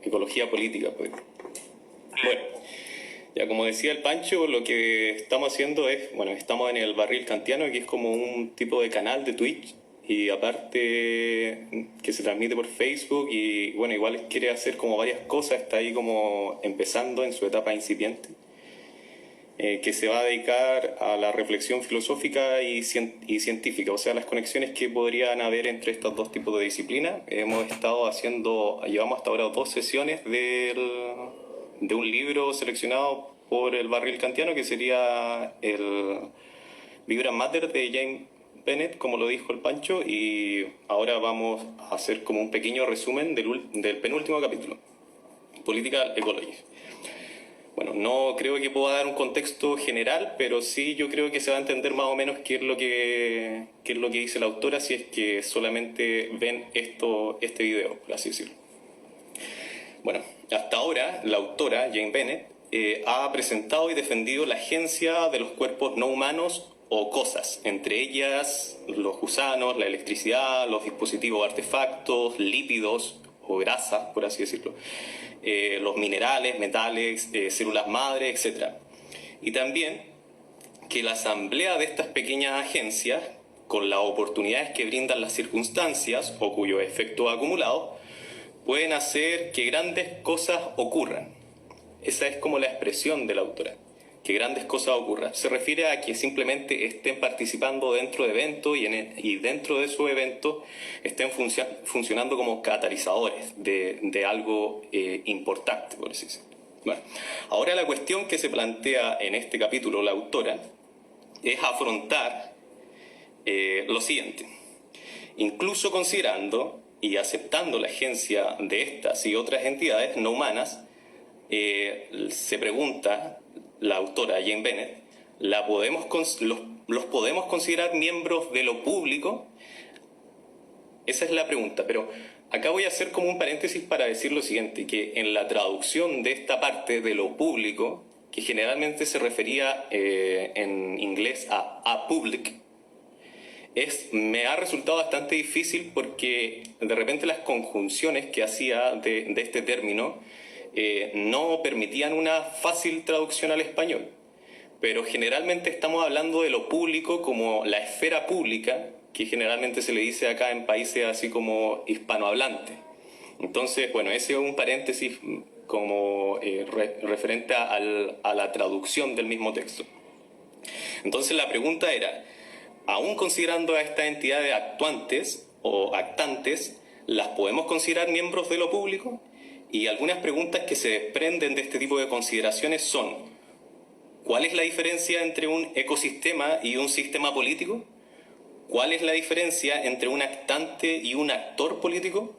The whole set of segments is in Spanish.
ecología política, pues. Bueno, ya como decía el Pancho, lo que estamos haciendo es, bueno, estamos en el Barril Kantiano, que es como un tipo de canal de Twitch, y aparte que se transmite por Facebook, y bueno, igual quiere hacer como varias cosas, está ahí como empezando en su etapa incipiente, que se va a dedicar a la reflexión filosófica y científica, o sea, las conexiones que podrían haber entre estos dos tipos de disciplinas. Hemos estado llevamos hasta ahora 2 sesiones de un libro seleccionado por el Barril Kantiano, que sería el Vibra Matter de James Bennett, como lo dijo el Pancho, y ahora vamos a hacer como un pequeño resumen del penúltimo capítulo, Political Ecology. Bueno, no creo que pueda dar un contexto general, pero sí yo creo que se va a entender más o menos qué es lo que dice la autora, si es que solamente ven este video, por así decirlo. Bueno, hasta ahora la autora, Jane Bennett, ha presentado y defendido la agencia de los cuerpos no humanos o cosas, entre ellas los gusanos, la electricidad, los dispositivos artefactos, lípidos o grasas, por así decirlo, los minerales, metales, células madre, etc. Y también que la asamblea de estas pequeñas agencias, con las oportunidades que brindan las circunstancias o cuyos efectos acumulados, pueden hacer que grandes cosas ocurran. Esa es como la expresión de la autora, que grandes cosas ocurran. Se refiere a que simplemente estén participando dentro de eventos y dentro de esos eventos estén funcionando como catalizadores de algo importante, por así decirlo. Bueno, ahora la cuestión que se plantea en este capítulo la autora es afrontar lo siguiente. Incluso considerando y aceptando la agencia de estas y otras entidades no humanas, se pregunta la autora Jane Bennett, ¿los podemos considerar miembros de lo público? Esa es la pregunta, pero acá voy a hacer como un paréntesis para decir lo siguiente, que en la traducción de esta parte de lo público, que generalmente se refería en inglés a public, me ha resultado bastante difícil porque de repente las conjunciones que hacía de este término no permitían una fácil traducción al español. Pero generalmente estamos hablando de lo público como la esfera pública, que generalmente se le dice acá en países así como hispanohablantes. Entonces, bueno, ese es un paréntesis como referente a la traducción del mismo texto. Entonces la pregunta era, aún considerando a estas entidades actuantes o actantes, ¿las podemos considerar miembros de lo público? Y algunas preguntas que se desprenden de este tipo de consideraciones son: ¿cuál es la diferencia entre un ecosistema y un sistema político? ¿Cuál es la diferencia entre un actante y un actor político?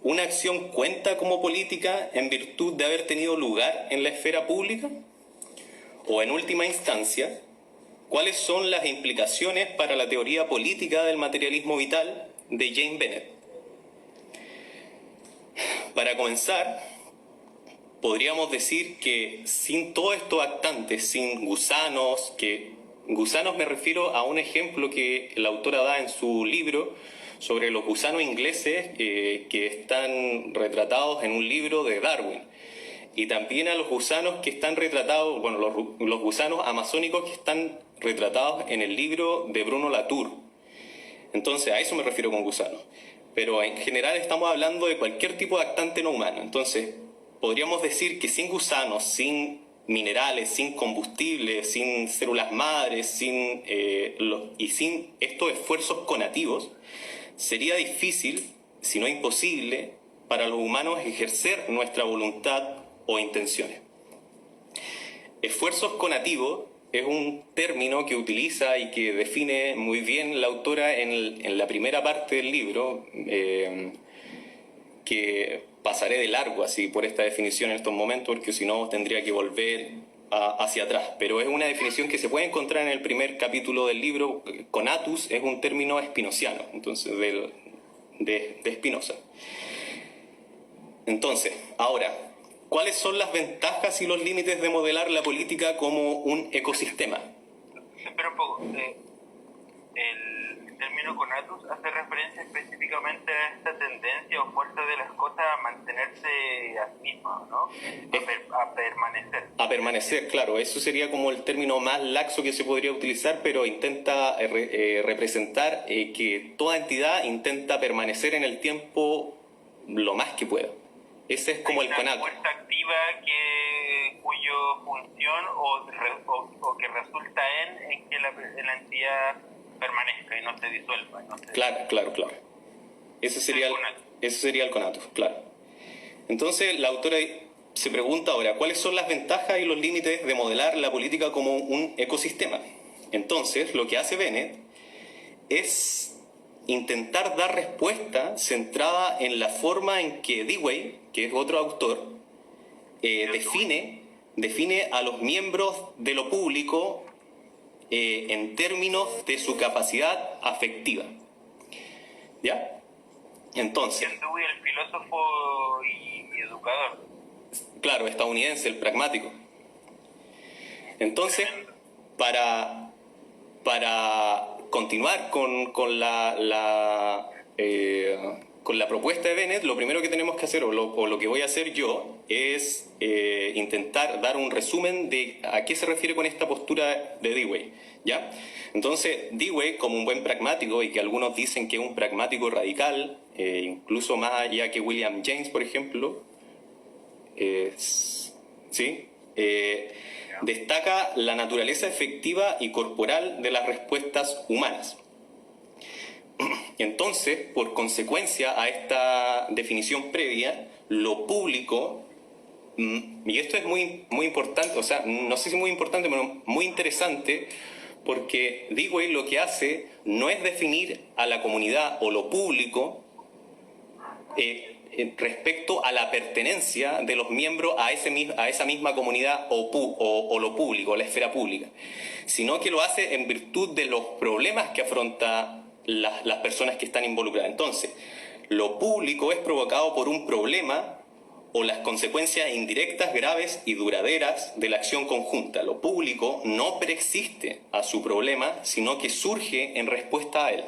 ¿Una acción cuenta como política en virtud de haber tenido lugar en la esfera pública? O en última instancia, ¿cuáles son las implicaciones para la teoría política del materialismo vital de Jane Bennett? Para comenzar, podríamos decir que sin todos estos actantes, sin gusanos, gusanos me refiero a un ejemplo que la autora da en su libro sobre los gusanos ingleses que están retratados en un libro de Darwin. Y también a los gusanos que están retratados, bueno, los gusanos amazónicos que están retratados en el libro de Bruno Latour. Entonces, a eso me refiero con gusanos. Pero en general estamos hablando de cualquier tipo de actante no humano. Entonces, podríamos decir que sin gusanos, sin minerales, sin combustible, sin células madres, y sin estos esfuerzos conativos, sería difícil, si no imposible, para los humanos ejercer nuestra voluntad o intenciones. Esfuerzos conativos es un término que utiliza y que define muy bien la autora en la primera parte del libro, que pasaré de largo así por esta definición en estos momentos, porque si no tendría que volver hacia atrás. Pero es una definición que se puede encontrar en el primer capítulo del libro. Conatus es un término spinociano, entonces de Spinoza. Entonces, ahora, ¿cuáles son las ventajas y los límites de modelar la política como un ecosistema? Espera un poco. El término conatus hace referencia específicamente a esta tendencia o fuerza de las cosas a mantenerse misma, ¿no? A permanecer. A permanecer, claro. Eso sería como el término más laxo que se podría utilizar, pero intenta representar que toda entidad intenta permanecer en el tiempo lo más que pueda. Ese es como el conato. Una fuerza activa cuyo función o que resulta en que la entidad permanezca y no se disuelva. Claro. Ese sería el conato, claro. Entonces, la autora se pregunta ahora, ¿cuáles son las ventajas y los límites de modelar la política como un ecosistema? Entonces, lo que hace Bennett es intentar dar respuesta centrada en la forma en que Dewey, que es otro autor, define a los miembros de lo público en términos de su capacidad afectiva. ¿Ya? Entonces, Dewey, el filósofo y educador. Claro, estadounidense, el pragmático. Entonces, para continuar con la propuesta de Bennett, lo primero que tenemos que hacer, o lo que voy a hacer yo, es intentar dar un resumen de a qué se refiere con esta postura de Dewey, ¿ya? Entonces, Dewey, como un buen pragmático, y que algunos dicen que es un pragmático radical, incluso más allá que William James, por ejemplo, destaca la naturaleza efectiva y corporal de las respuestas humanas. Entonces, por consecuencia a esta definición previa, lo público, y esto es muy importante, o sea, no sé si muy importante, pero muy interesante, porque Dewey lo que hace no es definir a la comunidad o lo público respecto a la pertenencia de los miembros a esa misma comunidad o lo público, la esfera pública, sino que lo hace en virtud de los problemas que afronta las personas que están involucradas. Entonces, lo público es provocado por un problema o las consecuencias indirectas, graves y duraderas de la acción conjunta. Lo público no preexiste a su problema, sino que surge en respuesta a él.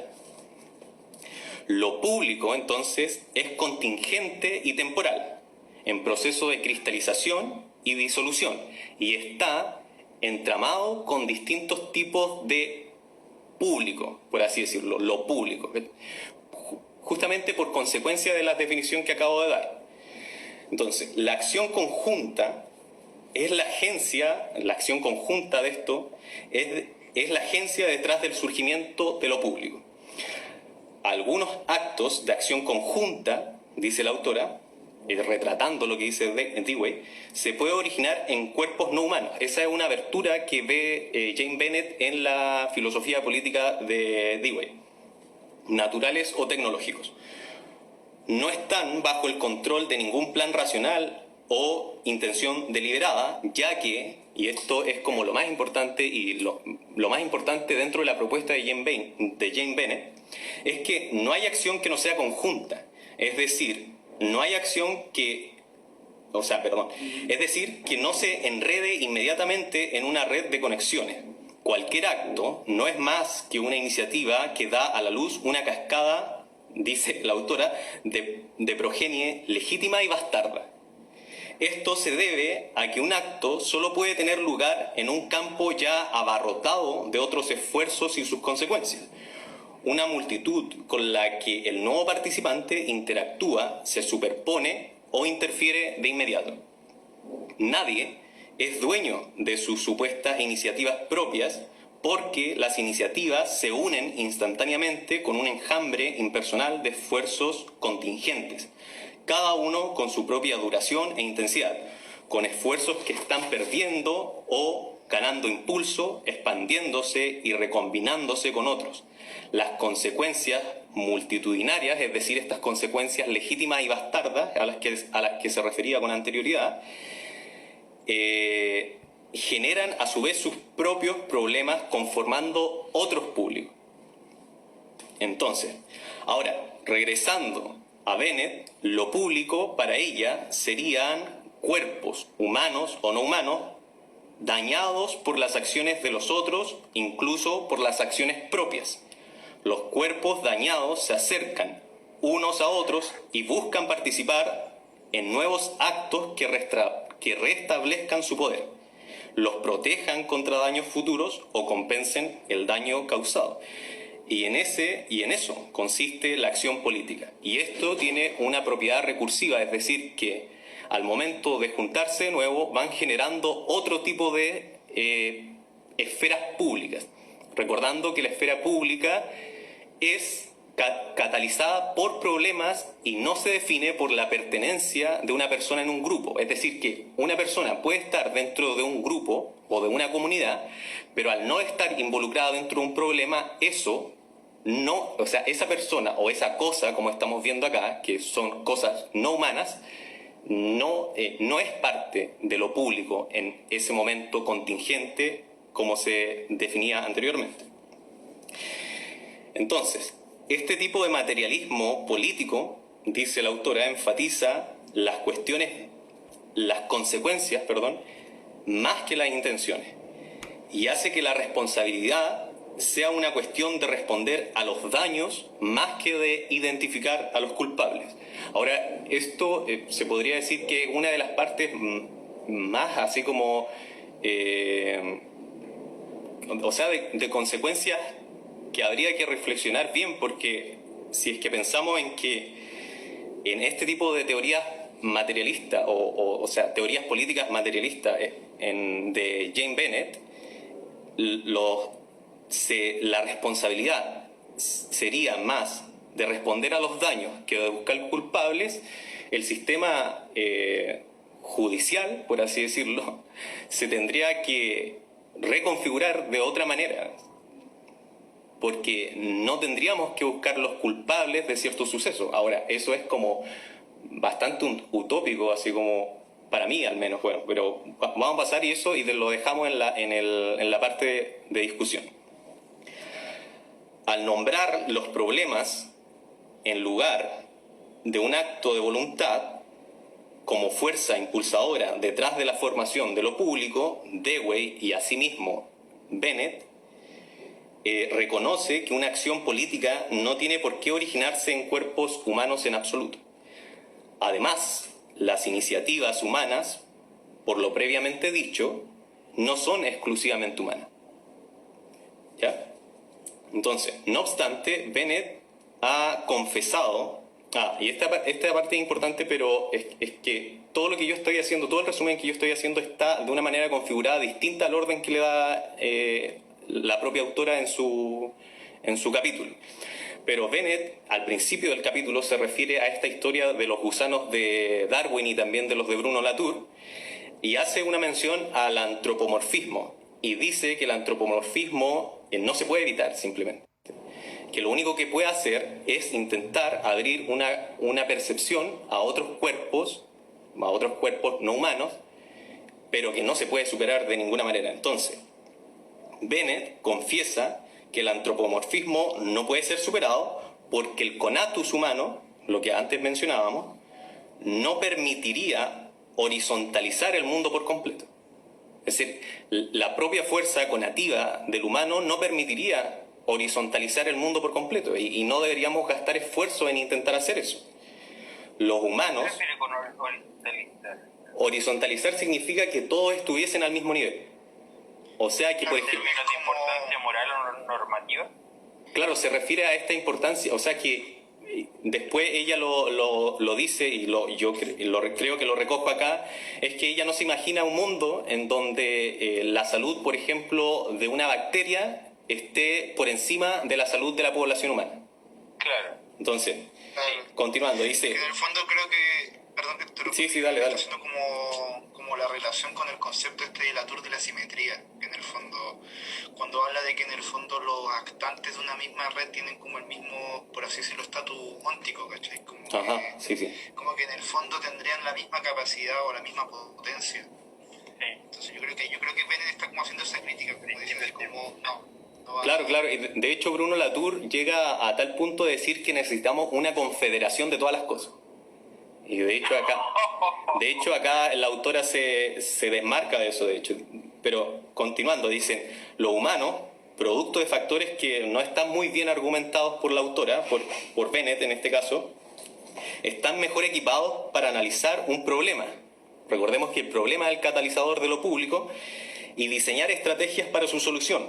Lo público, entonces, es contingente y temporal, en proceso de cristalización y disolución, y está entramado con distintos tipos de público, por así decirlo, lo público, justamente por consecuencia de la definición que acabo de dar. Entonces, la acción conjunta es la agencia, la acción conjunta de esto es la agencia detrás del surgimiento de lo público. Algunos actos de acción conjunta, dice la autora, retratando lo que dice Dewey, se puede originar en cuerpos no humanos. Esa es una abertura que ve Jane Bennett en la filosofía política de Dewey, naturales o tecnológicos. No están bajo el control de ningún plan racional o intención deliberada, ya que, y esto es como lo más importante y lo más importante dentro de la propuesta de Jane Bennett, es que no hay acción que no sea conjunta. Es decir, no hay acción que no se enrede inmediatamente en una red de conexiones. Cualquier acto no es más que una iniciativa que da a la luz una cascada, dice la autora, de progenie legítima y bastarda. Esto se debe a que un acto solo puede tener lugar en un campo ya abarrotado de otros esfuerzos y sus consecuencias. Una multitud con la que el nuevo participante interactúa, se superpone o interfiere de inmediato. Nadie es dueño de sus supuestas iniciativas propias porque las iniciativas se unen instantáneamente con un enjambre impersonal de esfuerzos contingentes, cada uno con su propia duración e intensidad, con esfuerzos que están perdiendo o ganando impulso, expandiéndose y recombinándose con otros. Las consecuencias multitudinarias, es decir, estas consecuencias legítimas y bastardas a las que se refería con anterioridad, generan a su vez sus propios problemas conformando otros públicos. Entonces, ahora, regresando a Bennett, lo público para ella serían cuerpos humanos o no humanos dañados por las acciones de los otros, incluso por las acciones propias. Los cuerpos dañados se acercan unos a otros y buscan participar en nuevos actos que restablezcan su poder, los protejan contra daños futuros o compensen el daño causado. Y en eso consiste la acción política. Y esto tiene una propiedad recursiva, es decir, que al momento de juntarse de nuevo van generando otro tipo de esferas públicas. Recordando que la esfera pública es catalizada por problemas y no se define por la pertenencia de una persona en un grupo. Es decir, que una persona puede estar dentro de un grupo o de una comunidad, pero al no estar involucrada dentro de un problema, eso no, o sea, esa persona o esa cosa, como estamos viendo acá, que son cosas no humanas, no es parte de lo público en ese momento contingente como se definía anteriormente. Entonces, este tipo de materialismo político, dice la autora, enfatiza las consecuencias, más que las intenciones, y hace que la responsabilidad sea una cuestión de responder a los daños más que de identificar a los culpables. Ahora, esto se podría decir que una de las partes más así como, de consecuencias que habría que reflexionar bien, porque si es que pensamos en que en este tipo de teorías materialistas, o sea, teorías políticas materialistas de Jane Bennett, la responsabilidad sería más de responder a los daños que de buscar culpables, el sistema judicial, por así decirlo, se tendría que reconfigurar de otra manera, porque no tendríamos que buscar los culpables de ciertos sucesos. Ahora, eso es como bastante utópico, así como para mí al menos, bueno, pero vamos a pasar y lo dejamos en la parte de discusión. Al nombrar los problemas en lugar de un acto de voluntad como fuerza impulsadora detrás de la formación de lo público, Dewey y asimismo Bennett reconoce que una acción política no tiene por qué originarse en cuerpos humanos en absoluto. Además, las iniciativas humanas, por lo previamente dicho, no son exclusivamente humanas. ¿Ya? Entonces, no obstante, Bennett ha confesado, y esta parte es importante, pero es que todo lo que yo estoy haciendo, todo el resumen que yo estoy haciendo está de una manera configurada distinta al orden que le da la propia autora en su capítulo. Pero Bennett, al principio del capítulo, se refiere a esta historia de los gusanos de Darwin y también de los de Bruno Latour, y hace una mención al antropomorfismo, y dice que el antropomorfismo no se puede evitar simplemente, que lo único que puede hacer es intentar abrir una percepción a otros cuerpos no humanos, pero que no se puede superar de ninguna manera. Entonces, Bennett confiesa que el antropomorfismo no puede ser superado porque el conatus humano, lo que antes mencionábamos, no permitiría horizontalizar el mundo por completo. Es decir, la propia fuerza conativa del humano no permitiría horizontalizar el mundo por completo y no deberíamos gastar esfuerzo en intentar hacer eso. Los humanos... ¿Qué se refiere con horizontalizar? Horizontalizar significa que todos estuviesen al mismo nivel. O sea que, por ejemplo... ¿En términos de importancia moral o normativa? Claro, se refiere a esta importancia, o sea que después ella lo dice, y yo creo que lo recojo acá, es que ella no se imagina un mundo en donde la salud, por ejemplo, de una bacteria esté por encima de la salud de la población humana. Claro. Entonces, continuando, dice... En el fondo creo que... Perdón que te lo Sí, dale. Está haciendo como la relación con el concepto de Latour de la simetría. En el fondo, cuando habla de que en el fondo los actantes de una misma red tienen como el mismo, por así decirlo, estatus óntico, ¿cachai? Como que en el fondo tendrían la misma capacidad o la misma potencia. Sí. Entonces yo creo que Bennett está como haciendo esa crítica, como diciendo como no va Claro, y de hecho Bruno Latour llega a tal punto de decir que necesitamos una confederación de todas las cosas. Y de hecho acá la autora se desmarca de eso, de hecho. Pero continuando, dicen, lo humano, producto de factores que no están muy bien argumentados por la autora, por Bennett en este caso, están mejor equipados para analizar un problema. Recordemos que el problema es el catalizador de lo público y diseñar estrategias para su solución.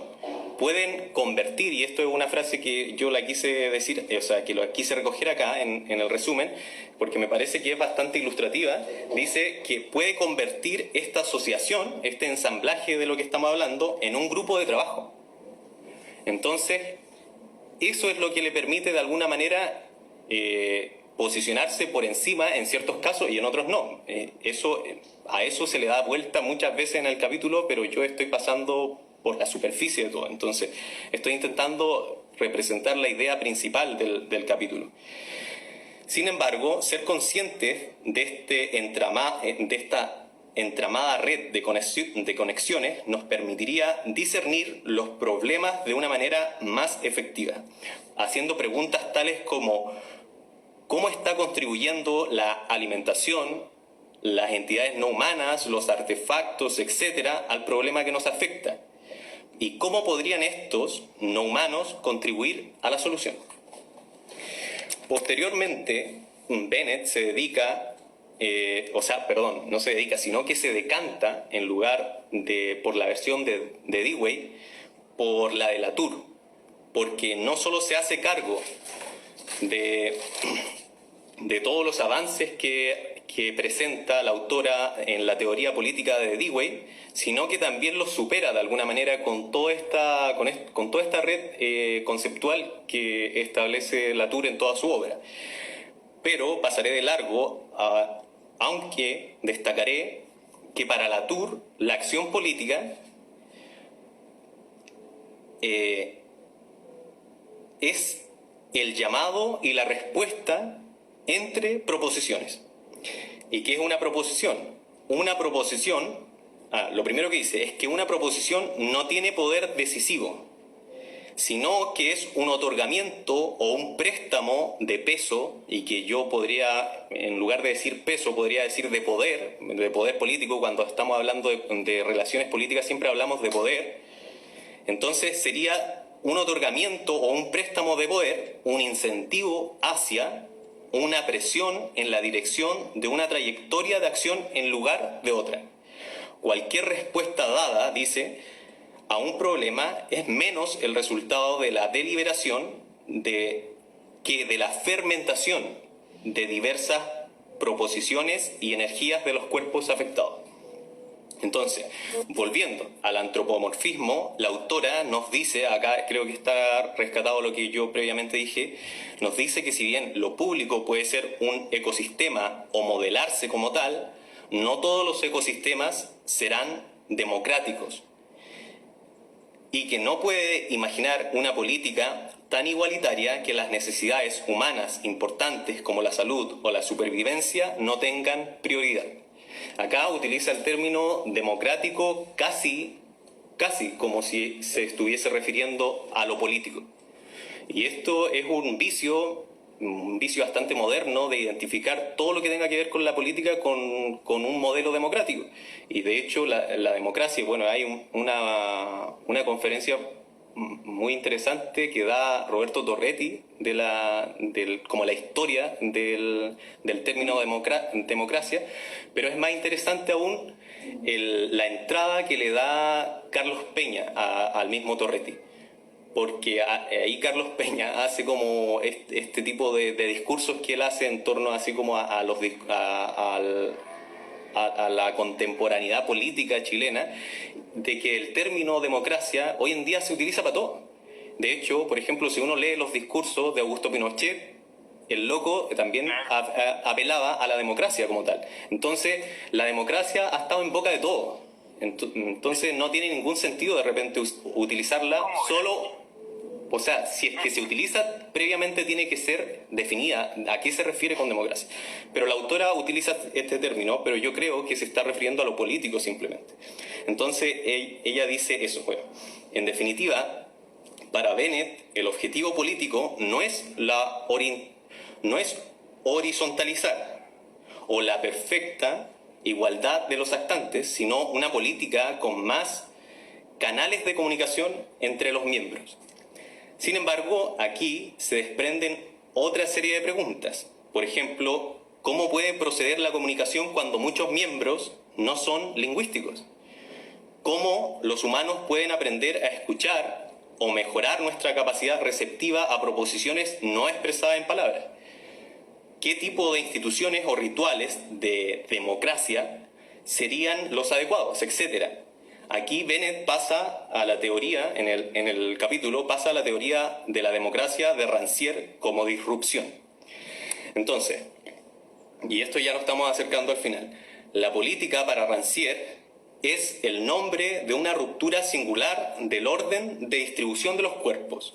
Pueden convertir, y esto es una frase que yo la quise decir, o sea, que lo quise recoger acá en el resumen, porque me parece que es bastante ilustrativa. Dice que puede convertir esta asociación, este ensamblaje de lo que estamos hablando, en un grupo de trabajo. Entonces, eso es lo que le permite de alguna manera posicionarse por encima en ciertos casos y en otros no. A eso se le da vuelta muchas veces en el capítulo, pero yo estoy pasando por la superficie de todo. Entonces, estoy intentando representar la idea principal del capítulo. Sin embargo, ser conscientes de esta entramada red de conexiones nos permitiría discernir los problemas de una manera más efectiva, haciendo preguntas tales como ¿cómo está contribuyendo la alimentación, las entidades no humanas, los artefactos, etcétera, al problema que nos afecta? ¿Y cómo podrían estos no humanos contribuir a la solución? Posteriormente, Bennett se dedica, no se dedica, sino que se decanta, en lugar por la versión de Dewey, por la de Latour, porque no solo se hace cargo de todos los avances que presenta la autora en la teoría política de Dewey, sino que también los supera de alguna manera con toda esta red conceptual que establece Latour en toda su obra. Pero pasaré de largo, aunque destacaré que para Latour la acción política es el llamado y la respuesta entre proposiciones. ¿Y qué es una proposición? Una proposición, lo primero que dice es que una proposición no tiene poder decisivo, sino que es un otorgamiento o un préstamo de peso, y que yo podría, en lugar de decir peso, podría decir de poder político. Cuando estamos hablando de relaciones políticas siempre hablamos de poder. Entonces sería un otorgamiento o un préstamo de poder, un incentivo hacia una presión en la dirección de una trayectoria de acción en lugar de otra. Cualquier respuesta dada, dice, a un problema es menos el resultado de la deliberación que de la fermentación de diversas proposiciones y energías de los cuerpos afectados. Entonces, volviendo al antropomorfismo, la autora nos dice, acá creo que está rescatado lo que yo previamente dije, nos dice que si bien lo público puede ser un ecosistema o modelarse como tal, no todos los ecosistemas serán democráticos, y que no puede imaginar una política tan igualitaria que las necesidades humanas importantes como la salud o la supervivencia no tengan prioridad. Acá utiliza el término democrático casi como si se estuviese refiriendo a lo político. Y esto es un vicio bastante moderno de identificar todo lo que tenga que ver con la política con un modelo democrático. Y de hecho la democracia, bueno, hay una conferencia muy interesante que da Roberto Torretti como la historia del término democracia, pero es más interesante aún la entrada que le da Carlos Peña al mismo Torretti, porque ahí Carlos Peña hace como este tipo de discursos que él hace en torno así como a la contemporaneidad política chilena, de que el término democracia hoy en día se utiliza para todo. De hecho, por ejemplo, si uno lee los discursos de Augusto Pinochet, el loco también apelaba a la democracia como tal. Entonces, la democracia ha estado en boca de todo. Entonces, no tiene ningún sentido de repente utilizarla solo. O sea, si es que se utiliza, previamente tiene que ser definida a qué se refiere con democracia. Pero la autora utiliza este término, pero yo creo que se está refiriendo a lo político simplemente. Entonces, ella dice eso. Bueno, en definitiva, para Bennett, el objetivo político no es horizontalizar o la perfecta igualdad de los actantes, sino una política con más canales de comunicación entre los miembros. Sin embargo, aquí se desprenden otra serie de preguntas. por ejemplo, cómo puede proceder la comunicación cuando muchos miembros no son lingüísticos. Cómo los humanos pueden aprender a escuchar o mejorar nuestra capacidad receptiva a proposiciones no expresadas en palabras. ¿Qué tipo de instituciones o rituales de democracia serían los adecuados, etcétera? Aquí Bennett pasa a la teoría, en el capítulo, pasa a la teoría de la democracia de Rancière como disrupción. Entonces, y esto ya nos estamos acercando al final, la política para Rancière es el nombre de una ruptura singular del orden de distribución de los cuerpos.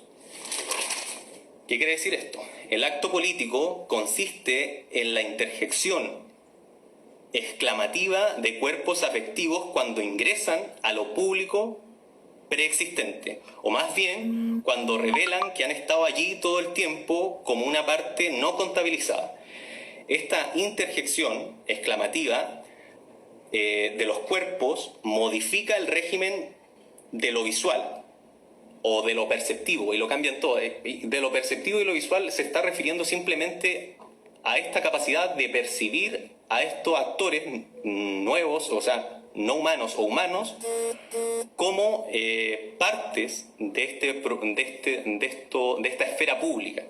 ¿Qué quiere decir esto? El acto político consiste en la interjección exclamativa de cuerpos afectivos cuando ingresan a lo público preexistente, o más bien cuando revelan que han estado allí todo el tiempo como una parte no contabilizada. Esta interjección exclamativa de los cuerpos modifica el régimen de lo visual o de lo perceptivo y lo cambian todo. De lo perceptivo y lo visual se está refiriendo simplemente a esta capacidad de percibir a estos actores nuevos, o sea, no humanos o humanos, como partes de esta esfera pública.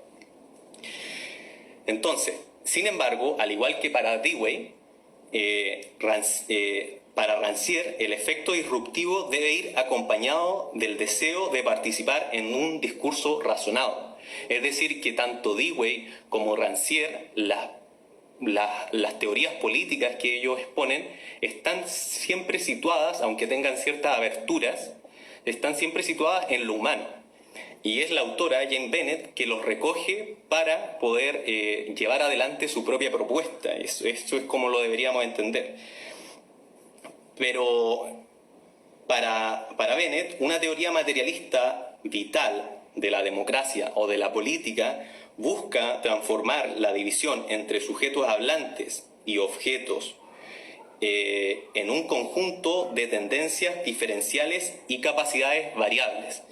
Entonces, sin embargo, al igual que para Dewey, para Rancière el efecto disruptivo debe ir acompañado del deseo de participar en un discurso razonado. Es decir, que tanto Dewey como Rancière, las teorías políticas que ellos exponen, están siempre situadas, aunque tengan ciertas aberturas, están siempre situadas en lo humano. Y es la autora, Jane Bennett, que los recoge para poder llevar adelante su propia propuesta. Eso es como lo deberíamos entender. Pero para Bennett, una teoría materialista vital de la democracia o de la política busca transformar la división entre sujetos hablantes y objetos en un conjunto de tendencias diferenciales y capacidades variables.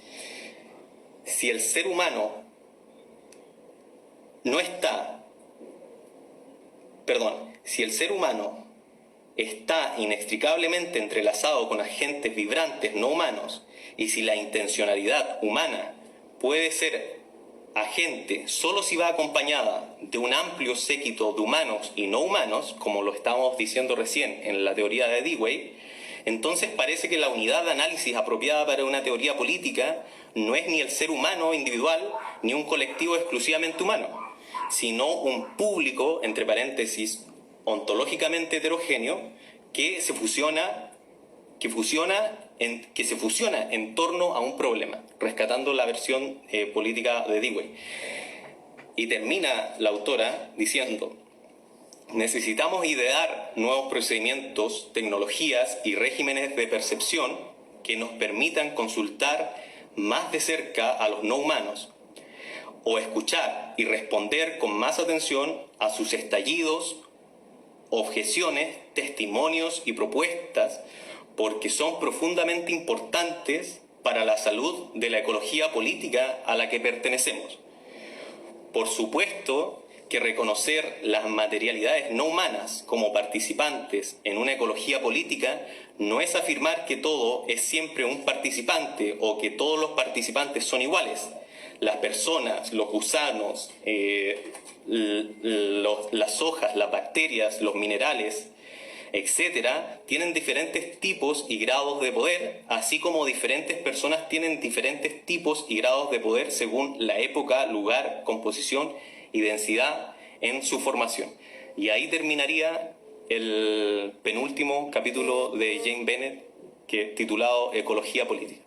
Si el ser humano si el ser humano está inextricablemente entrelazado con agentes vibrantes no humanos, y si la intencionalidad humana puede ser agente solo si va acompañada de un amplio séquito de humanos y no humanos, como lo estábamos diciendo recién en la teoría de Dewey, entonces parece que la unidad de análisis apropiada para una teoría política no es ni el ser humano individual ni un colectivo exclusivamente humano, sino un público, entre paréntesis, ontológicamente heterogéneo que se fusiona en torno a un problema, rescatando la versión política de Dewey. Y termina la autora diciendo: necesitamos idear nuevos procedimientos, tecnologías y regímenes de percepción que nos permitan consultar más de cerca a los no humanos, o escuchar y responder con más atención a sus estallidos, objeciones, testimonios y propuestas, porque son profundamente importantes para la salud de la ecología política a la que pertenecemos. Por supuesto que reconocer las materialidades no humanas como participantes en una ecología política no es afirmar que todo es siempre un participante o que todos los participantes son iguales. Las personas, los gusanos, las hojas, las bacterias, los minerales, etcétera, tienen diferentes tipos y grados de poder, así como diferentes personas tienen diferentes tipos y grados de poder según la época, lugar, composición y densidad en su formación. Y ahí terminaría el penúltimo capítulo de Jane Bennett, titulado Ecología Política.